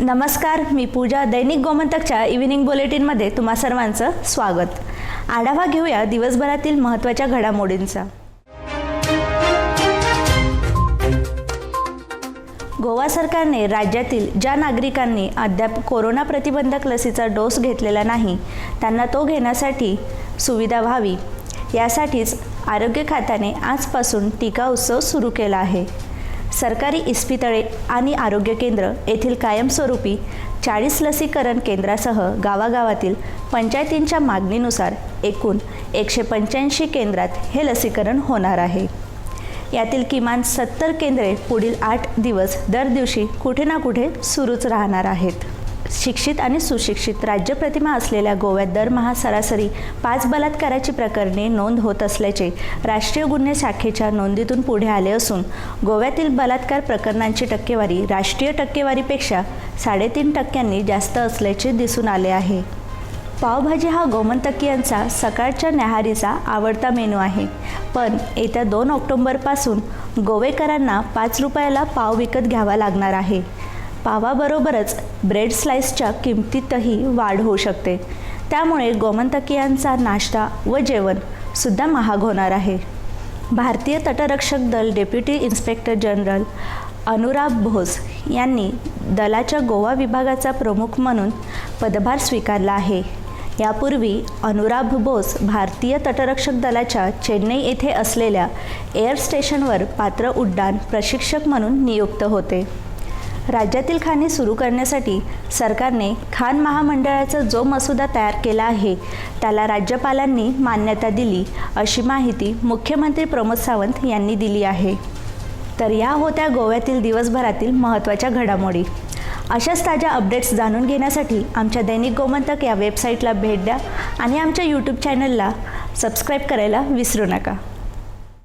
नमस्कार, मी पूजा. दैनिक गोमंतकच्या इव्हिनिंग बुलेटिनमध्ये तुम्हा सर्वांचं स्वागत. आढावा घेऊया दिवसभरातील महत्त्वाच्या घडामोडींचा. गोवा सरकारने राज्यातील ज्या नागरिकांनी अद्याप कोरोना प्रतिबंधक लसीचा डोस घेतलेला नाही त्यांना तो घेण्यासाठी सुविधा व्हावी यासाठीच आरोग्य खात्याने आजपासून टीका उत्सव सुरू केला आहे. सरकारी इस्पितळे आणि आरोग्य केंद्र येथील कायमस्वरूपी 40 लसीकरण केंद्रासह गावागावातील पंचायतींच्या मागणीनुसार एकूण 185 केंद्रात हे लसीकरण होणार आहे. यातील किमान 70 केंद्रे पुढील 8 दिवस दर दिवशी कुठे ना कुठे सुरूच राहणार आहेत. शिक्षित आणि सुशिक्षित राज्यप्रतिमा असलेल्या गोव्यात दरमहा सरासरी 5 बलात्काराची प्रकरणे नोंद होत असल्याचे राष्ट्रीय गुन्हे शाखेच्या नोंदीतून पुढे आले असून गोव्यातील बलात्कार प्रकरणांची टक्केवारी राष्ट्रीय टक्केवारीपेक्षा 3.5% जास्त असल्याचे दिसून आले आहे. पावभाजी हा गोमंतकीयांचा सकाळच्या न्याहारीचा आवडता मेनू आहे, पण येत्या 2 ऑक्टोबरपासून गोवेकरांना 5 रुपयाला पाव विकत घ्यावा लागणार आहे. पावाबरोबरच ब्रेड स्लाइसच्या किमतीतही वाढ होऊ शकते. त्यामुळे गोमंतकीयांचा नाश्ता व जेवण सुद्धा महाग होणार आहे. भारतीय तटरक्षक दल deputy inspector general Anurag Bose यांनी दलाच्या गोवा विभागाचा प्रमुख म्हणून पदभार स्वीकारला आहे. यापूर्वी अनुराग बोस भारतीय तटरक्षक दलाच्या चेन्नई येथे असलेल्या एअर स्टेशनवर पात्र उड्डाण प्रशिक्षक म्हणून नियुक्त होते. राज्यातील खाणी सुरू करण्यासाठी सरकारने खाण महामंडळाचा जो मसुदा तयार केला आहे त्याला राज्यपालांनी मान्यता दिली अशी माहिती मुख्यमंत्री प्रमोद सावंत यांनी दिली आहे. तर या होत्या गोव्यातील दिवसभरातील महत्त्वाच्या घडामोडी. अशाच ताज्या अपडेट्स जाणून घेण्यासाठी आमच्या दैनिक गोमंतक या वेबसाईटला भेट द्या आणि आमच्या यूट्यूब चॅनलला सबस्क्राईब करायला विसरू नका.